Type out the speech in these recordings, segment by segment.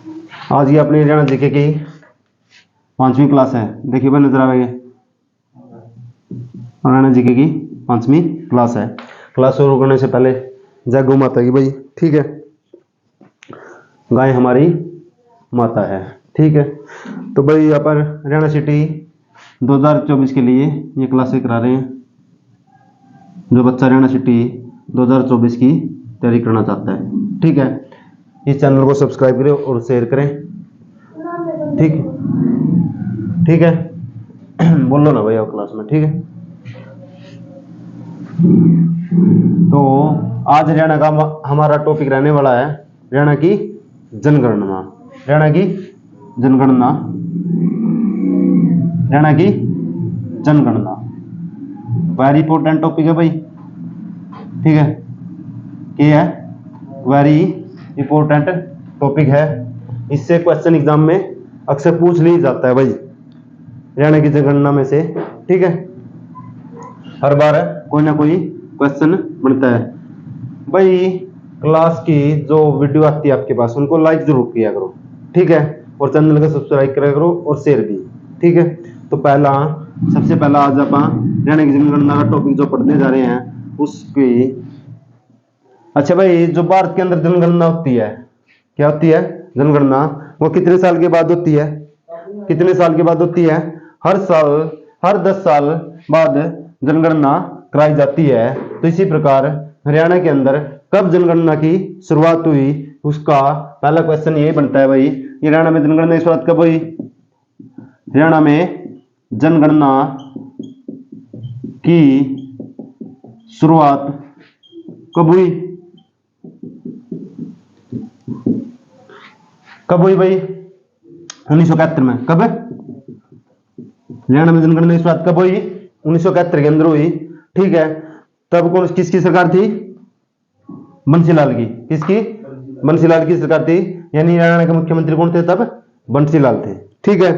आज ये अपनी हरियाणा जीके की 5वीं क्लास है। देखिए भाई नजर आएगा, हरियाणा जीके की 5वीं क्लास है। क्लास शुरू करने से पहले जय गौ माता की भाई, ठीक है। गाय हमारी माता है, ठीक है। तो भाई यहाँ पर हरियाणा सिटी 2024 के लिए ये क्लासेस करा रहे हैं। जो बच्चा हरियाणा सिटी 2024 की तैयारी करना चाहता है, ठीक है, इस चैनल को सब्सक्राइब करें और शेयर करें, ठीक ठीक है। बोलो ना भैया क्लास में, ठीक है। तो आज हरियाणा का हमारा टॉपिक रहने वाला है हरियाणा की जनगणना। हरियाणा की जनगणना, हरियाणा की जनगणना वेरी इंपॉर्टेंट टॉपिक है भाई, ठीक है। क्या है? वेरी इंपॉर्टेंट टॉपिक है। इससे क्वेश्चन एग्जाम में अक्सर पूछ ली जाता है भाई, हरियाणा की जनगणना में से, ठीक है। हर बार कोई ना कोई क्वेश्चन बनता है भाई। क्लास की जो वीडियो आती है आपके पास उनको लाइक जरूर किया करो, ठीक है, और चैनल को सब्सक्राइब करा करो और शेयर भी, ठीक है। तो सबसे पहला आज आप हरियाणा की जनगणना का टॉपिक जो पढ़ने जा रहे हैं उसकी। अच्छा भाई, जो भारत के अंदर जनगणना होती है, क्या होती है जनगणना, वो कितने साल के बाद होती है? कितने साल के बाद होती है? हर साल, हर 10 साल बाद जनगणना कराई जाती है। तो इसी प्रकार हरियाणा के अंदर कब जनगणना की शुरुआत हुई, उसका पहला क्वेश्चन यही बनता है भाई, हरियाणा में जनगणना की शुरुआत कब हुई? हरियाणा में जनगणना की शुरुआत कब हुई? कब हुई भाई? 1971 में। कब? हरियाणा में जनगणना की शुरुआत कब हुई? 1971 के अंदर हुई, ठीक है। तब कौन किसकी सरकार थी? बंसीलाल की। किसकी? बंसीलाल की सरकार थी, यानी हरियाणा के मुख्यमंत्री कौन थे तब? बंसीलाल थे, ठीक है।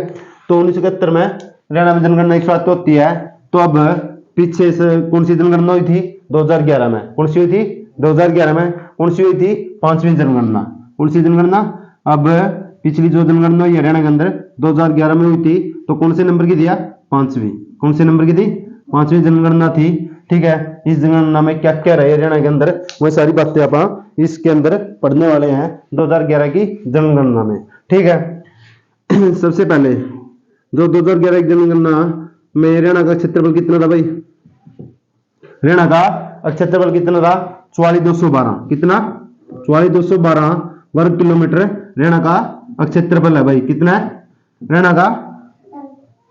तो 1971 में हरियाणा में जनगणना की शुरुआत होती है। तो अब पीछे से कौन सी जनगणना हुई थी? 2011 में। कौन सी हुई थी? 2011 में। कौन सी हुई थी? 5वीं जनगणना। कौन सी जनगणना? अब पिछली जो जनगणना हुई हरियाणा के अंदर 2011 में हुई थी, तो कौन से नंबर की दिया? 5वीं। कौन से नंबर की थी? 5वीं जनगणना थी, ठीक है। इस जनगणना में क्या क्या रहे हरियाणा के अंदर, वह सारी बातें आप इसके अंदर पढ़ने वाले हैं 2011 की जनगणना में, ठीक है। सबसे पहले जो 2011 की जनगणना में हरियाणा का क्षेत्रफल कितना था भाई? हरियाणा का क्षेत्रफल कितना था? 44,212। कितना? 44,212 वर्ग किलोमीटर हरियाणा का क्षेत्रफल है भाई। कितना है हरियाणा का?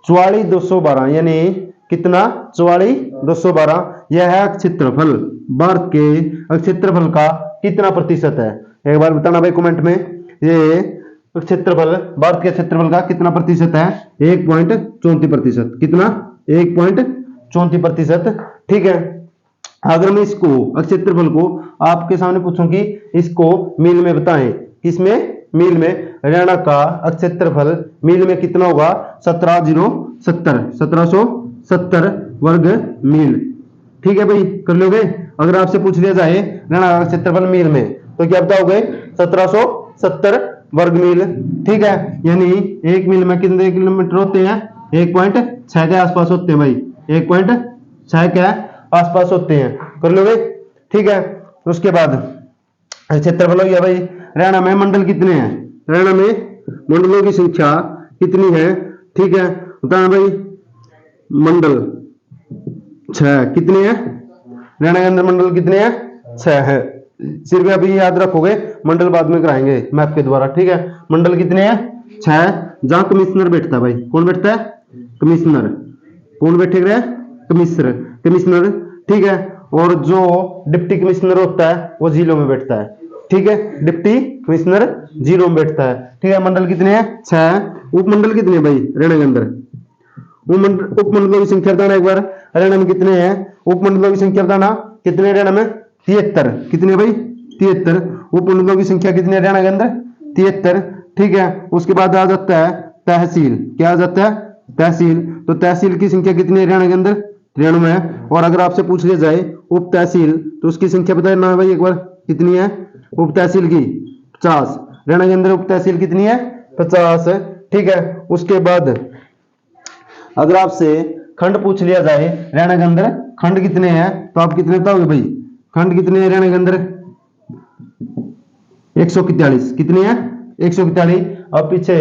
44,212, यानी कितना? 44,212। यह है क्षेत्रफल। भारत के क्षेत्रफल का कितना प्रतिशत है? एक बार बताना भाई कमेंट में। ये क्षेत्रफल, भारत के क्षेत्रफल का कितना प्रतिशत है? 1.34%। कितना? 1.34%, ठीक है। अगर मैं इसको क्षेत्रफल को आपके सामने पूछूं कि इसको मील में बताएं, किसमें? मील में। हरियाणा का क्षेत्रफल मील में कितना होगा? 1770 वर्ग मील, ठीक है भाई, कर लोगे। अगर आपसे पूछ लिया जाए हरियाणा का क्षेत्रफल मील में, तो क्या बताओगे? 1770 वर्ग मील, ठीक है। यानी एक मील में कितने किलोमीटर होते हैं? 1.6 के आसपास होते हैं भाई, 1.6 के आसपास होते हैं, कर लोगे, ठीक है। उसके बाद क्षेत्रफल हो गया भाई। हरियाणा में मंडल कितने हैं? हरियाणा में मंडलों की संख्या कितनी है? ठीक है, बताना भाई। मंडल 6। कितने हैं हरियाणा के अंदर मंडल? कितने हैं? 6 है। सिर्फ अभी याद रखोगे, मंडल बाद में कराएंगे मैप के द्वारा, ठीक है। मंडल कितने हैं? 6। जहां कमिश्नर बैठता है भाई, कौन बैठता है? कमिश्नर। कौन बैठेगा? कमिश्नर, ठीक है। और जो डिप्टी कमिश्नर होता है वो जिलों में बैठता है, ठीक है। डिप्टी कमिश्नर जिलों में बैठता है, ठीक है। मंडल कितने हैं? 6। उपमंडल कितने भाई हरियाणा के अंदर? उपमंडलों की संख्या बताना एक बार, हरियाणा में कितने हैं? उपमंडलों की संख्या बताना, कितने हरियाणा में? 73। कितने भाई? 73। उपमंडलों की संख्या कितनी हरियाणा के अंदर? 73, ठीक है। उसके बाद आ जाता है तहसील। क्या आ जाता है? तहसील। तो तहसील की संख्या कितनी हरियाणा के अंदर? 93 है। और अगर आपसे पूछ लिया जाए उप तहसील, तो उसकी संख्या बताना है भाई एक बार, कितनी है उप तहसील की? 50। हरियाणा के अंदर उप तहसील कितनी है? 50 है। ठीक है, उसके बाद अगर आपसे खंड पूछ लिया जाए हरियाणा के अंदर खंड कितने हैं तो आप कितने बताओगे भाई? खंड कितने हैं हरियाणा के अंदर? 141। कितनी है? 141। अब पीछे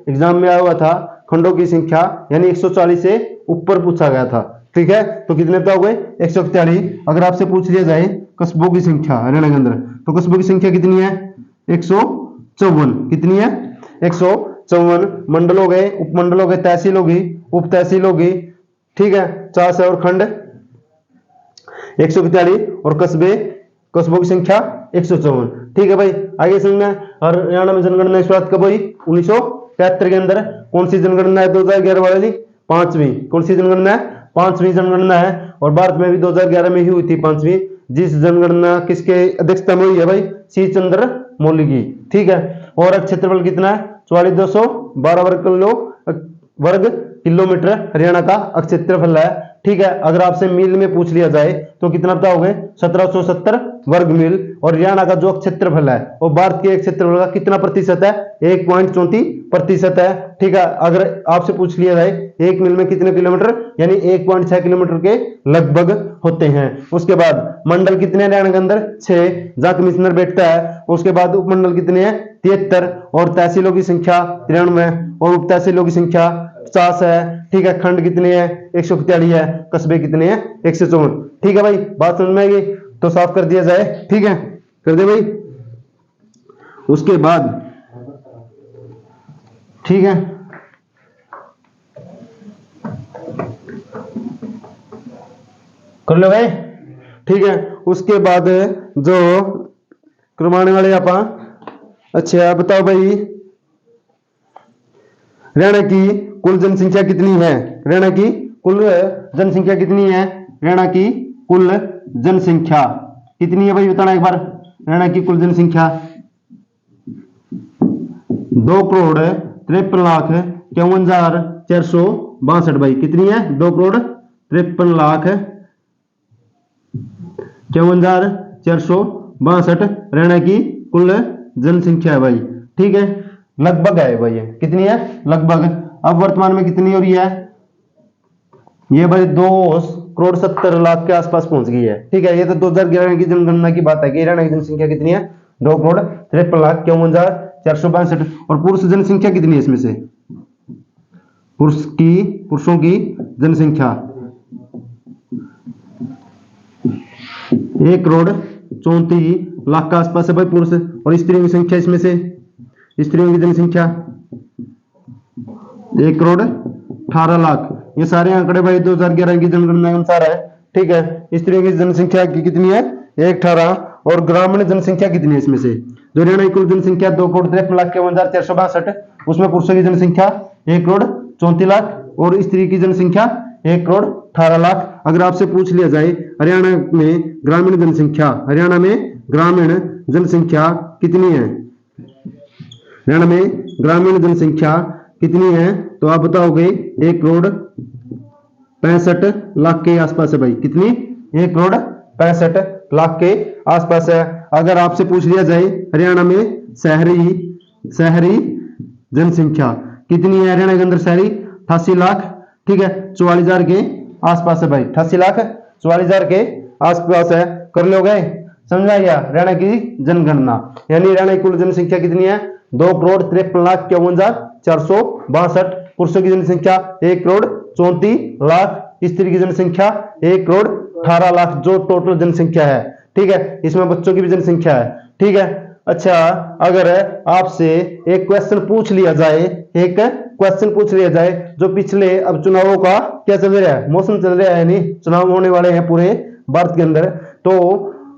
एग्जाम में आया हुआ था खंडों की संख्या यानी 140 से ऊपर पूछा गया था। ठीक है, तो कितने बताओगे? 141। अगर आपसे पूछ लिया जाए कस्बों की संख्या हरियाणा के अंदर तो कस्बों की संख्या कितनी है? 154। कितनी है? 154। मंडल हो गए, उपमंडल हो गए, तहसील होगी, उप तहसील होगी। ठीक है, 4 और खंड 141 और कस्बे कस्बों की संख्या 154। ठीक है भाई, आगे समझ में। और हरियाणा में जनगणना की शुरुआत कब हुई? 1973 के अंदर। कौन सी जनगणना है 2011 वाली? 5वीं। कौन सी जनगणना है? 5वीं जनगणना है। और भारत में भी 2011 में ही हुई थी 5वीं। जिस जनगणना किसके अध्यक्षता में हुई है भाई? सी चंद्र मौली की। ठीक है, और क्षेत्रफल कितना है? 44,212 वर्ग किलोमीटर हरियाणा का क्षेत्रफल है। ठीक है, अगर आपसे मील में पूछ लिया जाए तो कितना बताओगे? 1770 वर्ग मील। और हरियाणा का जो क्षेत्रफल है वो भारत के क्षेत्रफल का कितना प्रतिशत है? 1.34% है। ठीक है, अगर आपसे पूछ लिया जाए 1 मील में कितने किलोमीटर यानी 1.6 किलोमीटर के लगभग होते हैं। उसके बाद मंडल कितने हरियाणा के अंदर? 6, जहां कमिश्नर बैठता है। उसके बाद उपमंडल कितने हैं? 73। और तहसीलों की संख्या 93 और उप तहसीलों की संख्या 50 है। ठीक है, खंड कितने हैं? 141 है। कस्बे कितने हैं? 154। ठीक है भाई, बात समझ में आएगी तो साफ कर दिया जाए। ठीक है, कर दे भाई। उसके बाद ठीक है, कर लो भाई। ठीक है, उसके बाद जो करवाने वाले आप अच्छा बताओ भाई हरियाणा की कुल जनसंख्या कितनी है? हरियाणा की कुल जनसंख्या कितनी है? हरियाणा की कुल जनसंख्या कितनी है भाई बताना एक बार। हरियाणा की कुल जनसंख्या 2,53,54,462 भाई। कितनी है? 2,53,54,462 हरियाणा की कुल जनसंख्या है भाई। ठीक है, लगभग है भाई, ये कितनी है? लगभग। अब वर्तमान में कितनी हो रही है? ये भाई 2,70,00,000 के आसपास पहुंच गई है। ठीक है, ये तो 2011 की जनगणना की बात है कि हरियाणा की जनसंख्या कितनी है? 2,53,54,462। और पुरुष जनसंख्या कितनी है इसमें से? पुरुषों की जनसंख्या 1,34,00,000 के आसपास है भाई पुरुष। और स्त्रियों की संख्या इसमें से स्त्रियों की जनसंख्या 1,18,00,000। ये सारे आंकड़े भाई 2011 की जनगणना के अनुसार है। ठीक है, स्त्रियों की जनसंख्या कितनी है? 1,18,00,000। और ग्रामीण जनसंख्या कितनी है इसमें से? जो हरियाणा की कुल जनसंख्या 2,53,54,462 उसमें पुरुषों की जनसंख्या 1,34,00,000 और स्त्री की जनसंख्या 1,18,00,000। अगर आपसे पूछ लिया जाए हरियाणा में ग्रामीण जनसंख्या कितनी है? हरियाणा में ग्रामीण जनसंख्या कितनी है तो आप बताओगे 1,65,00,000 के आसपास है भाई। कितनी? 1,65,00,000 के आसपास है। अगर आपसे पूछ लिया जाए हरियाणा में शहरी जनसंख्या कितनी है? हरियाणा के अंदर शहरी 88,00,000। ठीक है, 44,000 के आसपास है भाई। 88,00,000 44,000 के आसपास है। कर लोगे? समझ में आ गया? हरियाणा की जनगणना यानी हरियाणा की कुल जनसंख्या कितनी है? 2,53,54,462। पुरुषों की जनसंख्या 1,34,00,000, स्त्री की जनसंख्या 1,18,00,000 जो टोटल जनसंख्या है। ठीक है, इसमें बच्चों की भी जनसंख्या है। ठीक है, अच्छा अगर आपसे एक क्वेश्चन पूछ लिया जाए जो पिछले अब चुनावों का क्या चल रहा है? मौसम चल रहा है, नहीं चुनाव होने वाले हैं पूरे भारत के अंदर। तो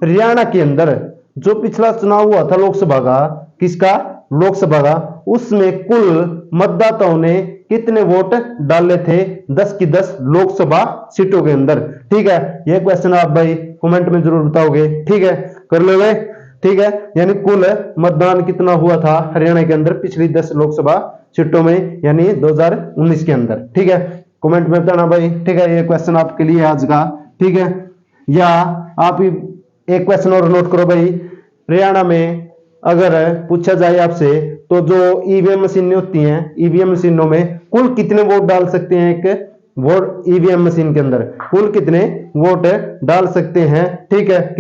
हरियाणा के अंदर जो पिछला चुनाव हुआ था लोकसभा का, किसका? लोकसभा का, उसमें कुल मतदाताओं ने कितने वोट डाले थे 10 की 10 लोकसभा सीटों के अंदर? ठीक है, यह क्वेश्चन आप भाई कमेंट में जरूर बताओगे। ठीक है, कर लोगे? ठीक है, यानी कुल मतदान कितना हुआ था हरियाणा के अंदर पिछली 10 लोकसभा सीटों में यानी 2019 के अंदर? ठीक है, कमेंट में बताना भाई। ठीक है, ये क्वेश्चन आपके लिए आज का। ठीक है, या आप एक क्वेश्चन और नोट करो भाई, हरियाणा में अगर पूछा जाए आपसे तो जो ईवीएम मशीनें होती हैं, ईवीएम मशीनों में कुल कितने वोट डाल सकते हैं, एक वोट ईवीएम मशीन के अंदर कुल कितने वोट डाल सकते हैं, ठीक है,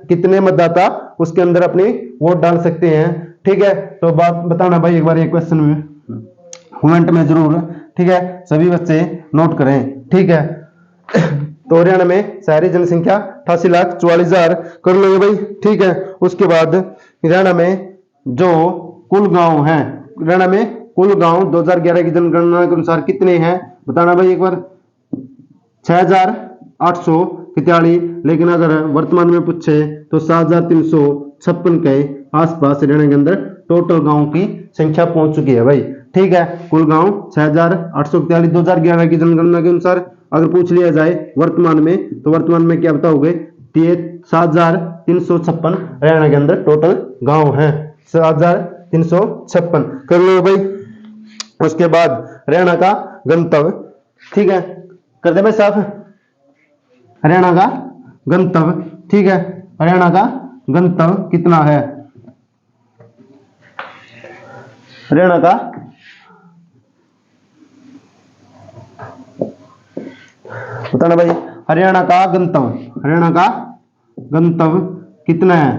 कितने मतदाता उसके अंदर अपनी वोट डाल सकते हैं, ठीक है। तो बात बताना भाई एक बार ये क्वेश्चन में कमेंट में जरूर, ठीक है, सभी बच्चे नोट करें, ठीक है। तो हरियाणा में शहरी जनसंख्या 88,44,000 कर लोगे भाई, ठीक है। उसके बाद हरियाणा में जो कुल गांव हैं, हरियाणा में कुल गांव 2011 की जनगणना के अनुसार कितने हैं, बताना भाई एक बार। 6,843, लेकिन अगर वर्तमान में पूछे तो 7,356 के आसपास हरियाणा के अंदर टोटल गांव की संख्या पहुंच चुकी है भाई, ठीक है। कुल गांव 6,843 2011 की जनगणना के अनुसार। अगर पूछ लिया जाए वर्तमान में, तो वर्तमान में क्या बताओगे, 7,356 हरियाणा के अंदर टोटल गांव हैं, 7,356 कर लो भाई। उसके बाद हरियाणा का गंतव्य, ठीक है, कर दे भाई साहब, हरियाणा का गंतव्य, ठीक है, हरियाणा का गंतव्य कितना है, हरियाणा का बताना भाई, हरियाणा का गंतव्य, हरियाणा का गंतव्य कितना है।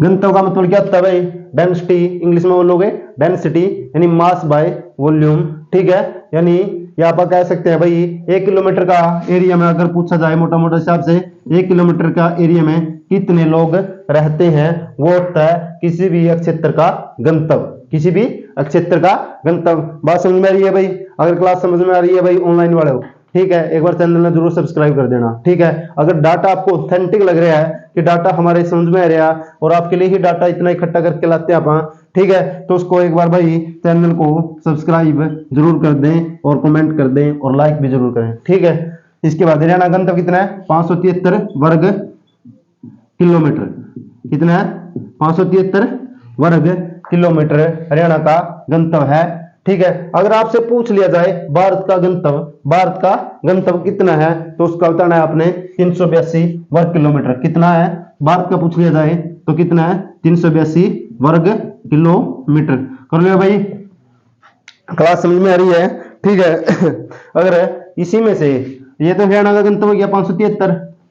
गंतव्य का मतलब क्या होता है भाई, डेंसिटी, इंग्लिश में बोलोगे डेंसिटी, यानी मास बाय वॉल्यूम, ठीक है। यानी ये आप कह सकते हैं भाई 1 किलोमीटर का एरिया में अगर पूछा जाए मोटा मोटा हिसाब से 1 किलोमीटर का एरिया में कितने लोग रहते हैं, वो होता है किसी भी क्षेत्र का गंतव्य, किसी भी क्षेत्र का गंतव्य। बात समझ में आ रही है भाई, अगर क्लास समझ में आ रही है भाई ऑनलाइन वाले हो, ठीक है, एक बार चैनल में जरूर सब्सक्राइब कर देना, ठीक है। अगर डाटा आपको ऑथेंटिक लग रहा है कि डाटा हमारे समझ में आ रहा है और आपके लिए ही डाटा इतना इकट्ठा करके लाते हैं आप, ठीक है, तो उसको एक बार भाई चैनल को सब्सक्राइब जरूर कर दें और कमेंट कर दें और लाइक भी जरूर करें, ठीक है। इसके बाद हरियाणा गंतव्य कितना है, 573 वर्ग किलोमीटर, कितना है, 573 वर्ग किलोमीटर हरियाणा का गंतव्य है, ठीक है। अगर आपसे पूछ लिया जाए भारत का गंतव्य, भारत का गंतव्य कितना है, तो उसका बताना है आपने 382 वर्ग किलोमीटर, कितना है, भारत का पूछ लिया जाए तो कितना है, 382 वर्ग किलोमीटर। कर लिया भाई, क्लास समझ में आ रही है, ठीक है। अगर इसी में से ये तो हरियाणा का गंतव्य गया 573,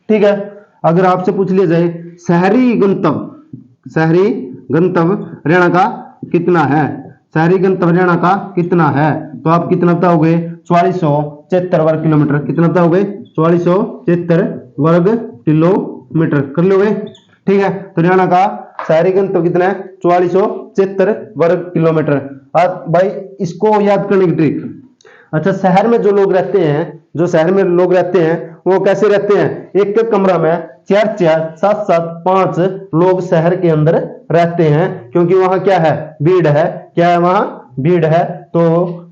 ठीक है। अगर आपसे पूछ लिया जाए शहरी गंतव्य, शहरी गंतव्य हरियाणा का कितना है, शहरी गंतव्य हरियाणा का कितना है, तो आप कितना बताओगे, 4473 वर्ग किलोमीटर, कितना बताओगे, 4473 वर्ग किलोमीटर, कर लोगे, ठीक है। तो हरियाणा का शहरी गंतव्य कितना है, 4473 वर्ग किलोमीटर। आप भाई इसको याद करने की ट्रिक, अच्छा शहर में जो लोग रहते हैं, जो शहर में लोग रहते हैं वो कैसे रहते हैं, एक एक कमरा में 4-4, 7-7, 5 लोग शहर के अंदर रहते हैं, क्योंकि वहां क्या है, भीड़ है, क्या है, वहां भीड़ है, तो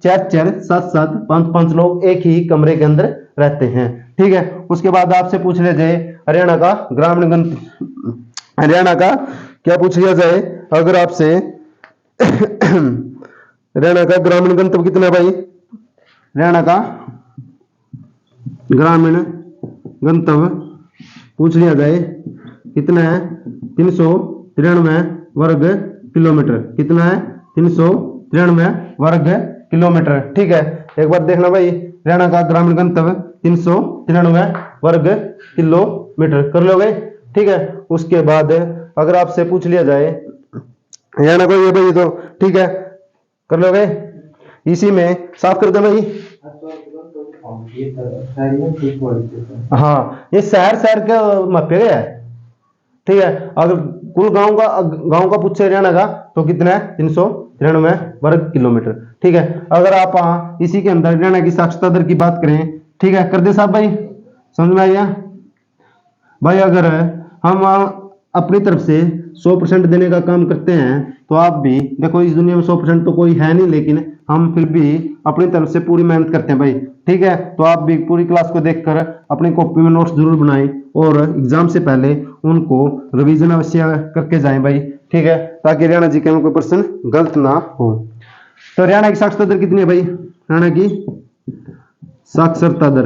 4-4, 7-7, 5-5 लोग एक ही कमरे के अंदर रहते हैं, ठीक है। उसके बाद आपसे पूछ ले जाए हरियाणा का ग्रामीण गंतव्य, हरियाणा का क्या पूछ लिया जाए अगर आपसे हरियाणा का ग्रामीण गंतव्य कितना है भाई, हरियाणा का ग्रामीण गंतव्य पूछ लिया जाए कितना है, 393 वर्ग किलोमीटर, कितना है, 393 वर्ग किलोमीटर, ठीक है। एक बार देखना भाई, हरियाणा का ग्रामीण गंतव्य 393 वर्ग किलोमीटर, कर लोगे, ठीक है। उसके बाद अगर आपसे पूछ लिया जाए हरियाणा को ये भाई तो ठीक है, कर लोगे, इसी में साफ कर दो भाई। हाँ ये शहर शहर का मापे गया है, ठीक है। अगर कुल गांव का पूछे हरियाणा का तो कितना है, 393 वर्ग किलोमीटर, ठीक है। अगर आप इसी के अंदर हरियाणा की साक्षरता दर की बात करें, ठीक है, कर दे साहब भाई, समझ में आया भाई। अगर हम अपनी तरफ से 100% देने का काम करते हैं तो आप भी देखो, इस दुनिया में 100% तो कोई है नहीं, लेकिन हम फिर भी अपनी तरफ से पूरी मेहनत करते हैं भाई, ठीक है। तो आप भी पूरी क्लास को देखकर अपनी कॉपी में नोट्स जरूर बनाएं और एग्जाम से पहले उनको रिवीजन अवश्य करके जाएं भाई, ठीक है, ताकि हरियाणा जी के कोई प्रश्न गलत ना हो। तो हरियाणा की साक्षरता दर कितनी है भाई, हरियाणा की साक्षरता दर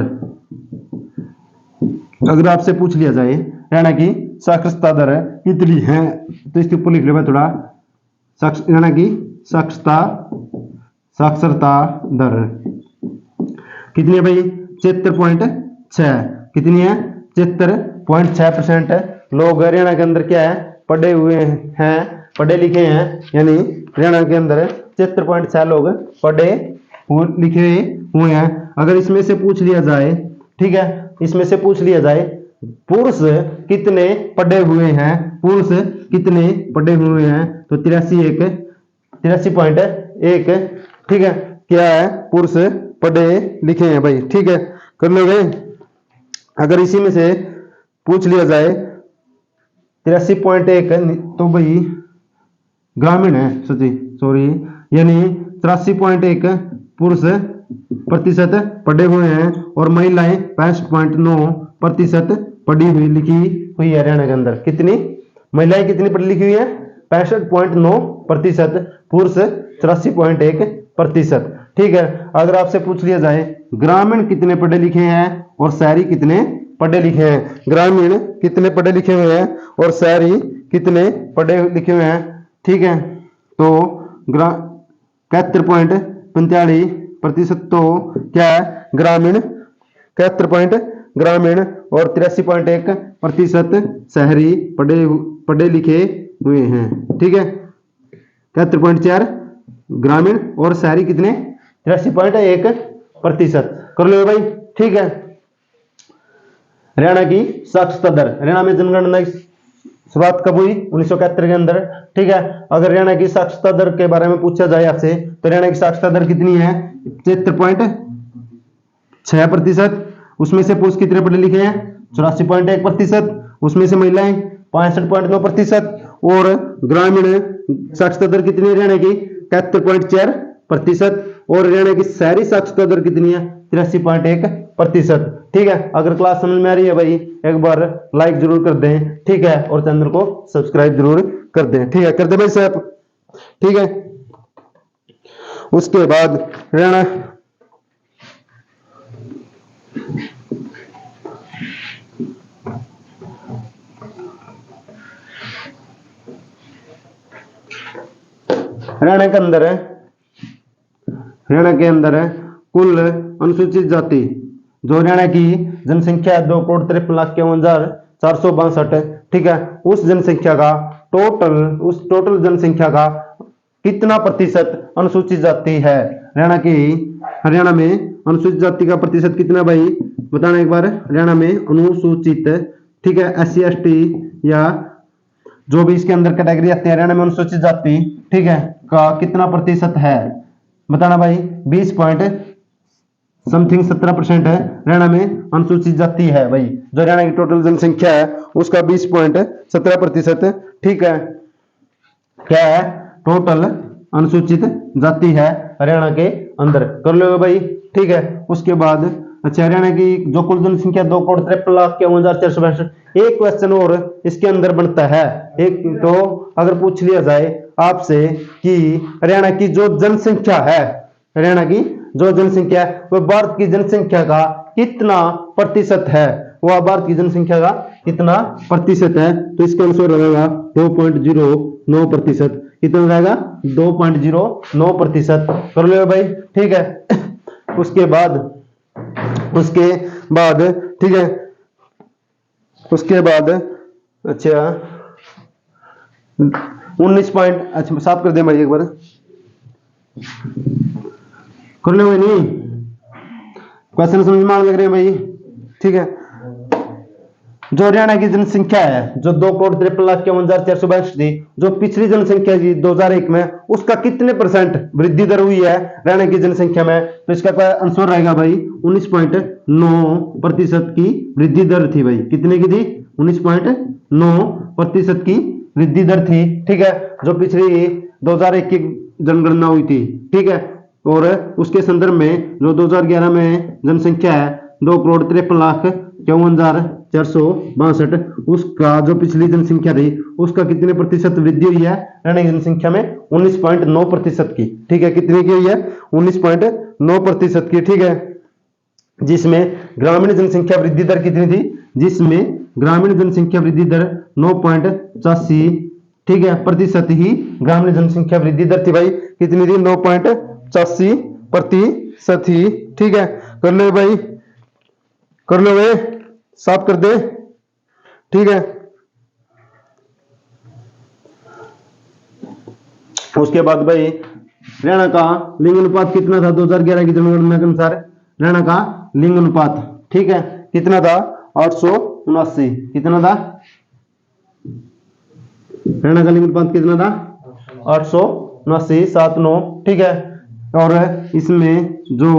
अगर आपसे पूछ लिया जाए हरियाणा की साक्षरता दर कितनी है, तो इसके ऊपर लिख लो थोड़ा, यानी कि साक्षरता दर कितनी है भाई, 76.6, कितनी है 76.6% लोग हरियाणा के अंदर क्या है, पढ़े हुए हैं, पढ़े लिखे हैं, यानी हरियाणा के अंदर 76.6 लोग पढ़े लिखे हुए हैं। अगर इसमें से पूछ लिया जाए, ठीक है, इसमें से पूछ लिया जाए पुरुष कितने पढ़े हुए हैं, पुरुष कितने पढ़े हुए हैं, तो 83.1, ठीक है, क्या है, पुरुष पढ़े लिखे हैं भाई, ठीक है, कर लोगे। अगर इसी में से पूछ लिया जाए 83.1, तो भाई ग्रामीण है, सॉरी, यानी 83.1 पुरुष प्रतिशत पढ़े हुए हैं और महिलाएं 65.9% पढ़ी हुई लिखी हुई है हरियाणा के अंदर। कितनी महिलाएं कितनी पढ़ी लिखी हुई है, 65.9%, पुरुष 83.1%, ठीक है। अगर आपसे पूछ लिया जाए ग्रामीण कितने पढ़े लिखे हैं और शहरी कितने पढ़े लिखे हैं, ग्रामीण कितने पढ़े लिखे हुए हैं और शहरी कितने पढ़े लिखे हुए हैं, ठीक है, तो 71.45% तो क्या है, ग्रामीण, 71 ग्रामीण और 83.1% शहरी पढ़े लिखे हुए हैं, ठीक है। 73.4 ग्रामीण और शहरी कितने, 83.1%, कर लो भाई, ठीक है। हरियाणा की साक्षरता दर, हरियाणा में जनगणना की शुरुआत कब हुई, 1971 के अंदर, ठीक है। अगर हरियाणा की साक्षरता दर के बारे में पूछा जाए आपसे, तो हरियाणा की साक्षरता दर कितनी है, 76.6%, उसमें से पुरुष कितने पढ़े लिखे हैं, 84.1%, उसमें से महिलाएं 65.9% और ग्रामीण साक्षरता दर कितनी है हरियाणा की, 71.4%, और हरियाणा की शहरी साक्षरता दर कितनी है, 83.1%, ठीक है। अगर क्लास समझ में आ रही है भाई, एक बार लाइक जरूर कर दें, ठीक है, और चैनल को सब्सक्राइब जरूर कर दें, ठीक है, कर दे भाई साहब, ठीक है। उसके बाद हरियाणा के अंदर है कुल अनुसूचित जाति, जो हरियाणा की जनसंख्या 2,53,51,462, ठीक है, उस जनसंख्या का टोटल जनसंख्या का कितना प्रतिशत अनुसूचित जाति है, हरियाणा में अनुसूचित जाति का प्रतिशत कितना भाई, बताना एक बार। हरियाणा में अनुसूचित, ठीक है, SC ST या जो भी इसके अंदर कैटेगरी आती है, हरियाणा में अनुसूचित जाति, ठीक है, का कितना प्रतिशत है, बताना भाई। 20.17% है हरियाणा में अनुसूचित जाति है भाई, जो हरियाणा की टोटल जनसंख्या है उसका 20.17%, ठीक है, क्या है, टोटल अनुसूचित जाति है हरियाणा के अंदर, कर लो भाई, ठीक है। उसके बाद अच्छा, हरियाणा की जो कुल जनसंख्या 2,53,51,462, एक क्वेश्चन और इसके अंदर बनता है एक, तो अगर पूछ लिया जाए आपसे कि हरियाणा की जो जनसंख्या है, हरियाणा की जो जनसंख्या है वो भारत की जनसंख्या का कितना प्रतिशत है, वह भारत की जनसंख्या का कितना प्रतिशत है, तो इसका आंसर रहेगा 2.09%, कितना रहेगा, 2.09%, कर लो भाई, ठीक है। उसके बाद ठीक है, उसके बाद अच्छा 19 पॉइंट, अच्छा साफ कर दे भाई एक बार, कर लो भाई, नहीं क्वेश्चन समझ में आने लग रहे हैं भाई, ठीक है। जो हरियाणा की जनसंख्या है, जो 2,53,51,462 थी, जो पिछली जनसंख्या थी 2001 में, उसका कितने % वृद्धि दर हुई है हरियाणा की जनसंख्या में, तो इसका आंसर रहेगा भाई 19.9% की वृद्धि दर थी भाई, कितने की थी, 19.9% की वृद्धि दर थी, ठीक है, जो पिछली 2001 की जनगणना हुई थी, ठीक है। और उसके संदर्भ में जो 2011 में जनसंख्या है 2,53,51,462, उसका जो पिछली जनसंख्या थी उसका कितने प्रतिशत वृद्धि हुई है हरियाणा की जनसंख्या में, 19.9% की, ठीक है, कितनी की हुई है, 19.9% की, ठीक है। जिसमें ग्रामीण जनसंख्या वृद्धि दर कितनी थी, जिसमें ग्रामीण जनसंख्या वृद्धि दर 9.85, ठीक है, प्रतिशत ही ग्रामीण जनसंख्या वृद्धि दर थी भाई, कितनी थी? 9.85% ही, ठीक है। कर लो भाई, कर लो भाई, साफ कर दे, ठीक है। उसके बाद भाई हरियाणा का लिंग अनुपात कितना था 2011 की जनगणना के अनुसार? हरियाणा का लिंग अनुपात, ठीक है, कितना था? 879। कितना था हरियाणा का लिंग अनुपात? कितना था? 879, 79, ठीक है। और इसमें जो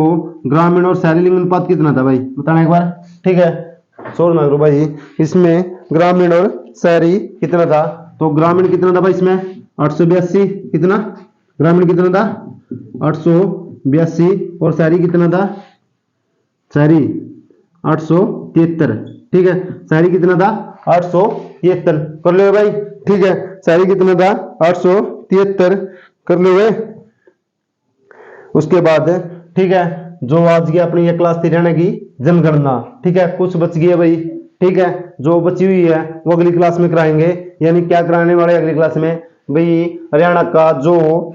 ग्रामीण और शहरी लिंग अनुपात कितना था भाई, बताना एक बार, ठीक है। शोर ना करो भाई। इसमें ग्रामीण और शहरी कितना था? तो ग्रामीण कितना था भाई इसमें? 882। कितना ग्रामीण कितना था? 882। और शहरी कितना था? शहरी 873, ठीक है। शहरी कितना था? 873। कर लो भाई, ठीक है। शहरी कितना था? 873। कर लो भाई। उसके बाद ठीक है, जो आज की अपनी ये क्लास थी हरियाणा की जनगणना, ठीक है, कुछ बच गई है भाई, ठीक है। जो बची हुई है वो अगली क्लास में कराएंगे। यानी क्या कराने वाले अगली क्लास में भाई? हरियाणा का जो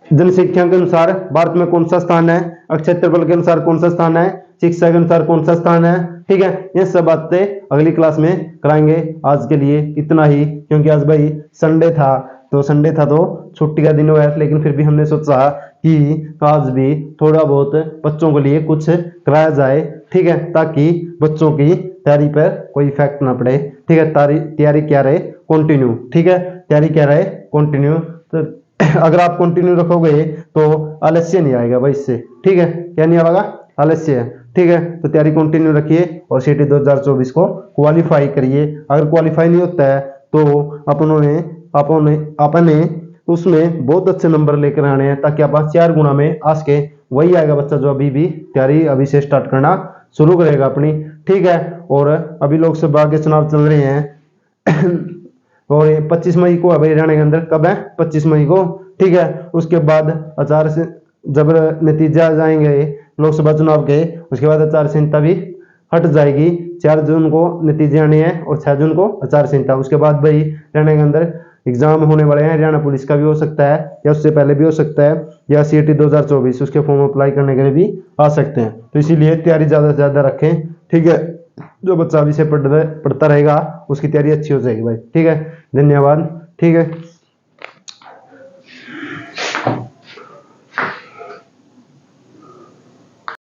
जनसंख्या के अनुसार भारत में कौन सा स्थान है, क्षेत्रफल के अनुसार कौन सा स्थान है, शिक्षा के अनुसार कौन सा स्थान है, ठीक है। ये सब बातें अगली क्लास में कराएंगे। आज के लिए इतना ही, क्योंकि आज भाई संडे था, तो संडे था तो छुट्टी का दिन हुआ है, लेकिन फिर भी हमने सोचा कि आज भी थोड़ा बहुत बच्चों के लिए कुछ कराया जाए, ठीक है, ताकि बच्चों की तैयारी पर कोई इफेक्ट ना पड़े, ठीक है। तैयारी क्या रहे? कंटिन्यू, ठीक है। तैयारी क्या रहे? कंटिन्यू। तो अगर आप कंटिन्यू रखोगे तो आलस्य नहीं आएगा भाई इससे, ठीक है। क्या नहीं आएगा? आलस्य है, ठीक है। तो तैयारी कंटिन्यू रखिए और सीटी 2024 को क्वालिफाई करिए। अगर क्वालिफाई नहीं होता है तो अपने उसमें बहुत अच्छे नंबर लेकर आने हैं, ताकि आप 4 गुना में आ सके। वही आएगा बच्चा जो अभी भी तैयारी अभी से स्टार्ट करना शुरू करेगा अपनी, ठीक है। और अभी लोकसभा के चुनाव चल रहे हैं और 25 मई को है भाई हरियाणा के अंदर। कब है? 25 मई को, ठीक है। उसके बाद आचार से जब नतीजे आ जाएंगे लोकसभा चुनाव के, उसके बाद आचार संहिता भी हट जाएगी। 4 जून को नतीजे आने हैं और 6 जून को आचार संहिता। उसके बाद भाई हरियाणा के अंदर एग्जाम होने वाले हैं। हरियाणा पुलिस का भी हो सकता है या उससे पहले भी हो सकता है, या सीटी 2024 उसके फॉर्म अप्लाई करने के लिए भी आ सकते हैं। तो इसीलिए तैयारी ज्यादा से ज्यादा रखें, ठीक है। जो बच्चा अभी से पढ़ता रहेगा उसकी तैयारी अच्छी हो जाएगी भाई, ठीक है। धन्यवाद, ठीक है।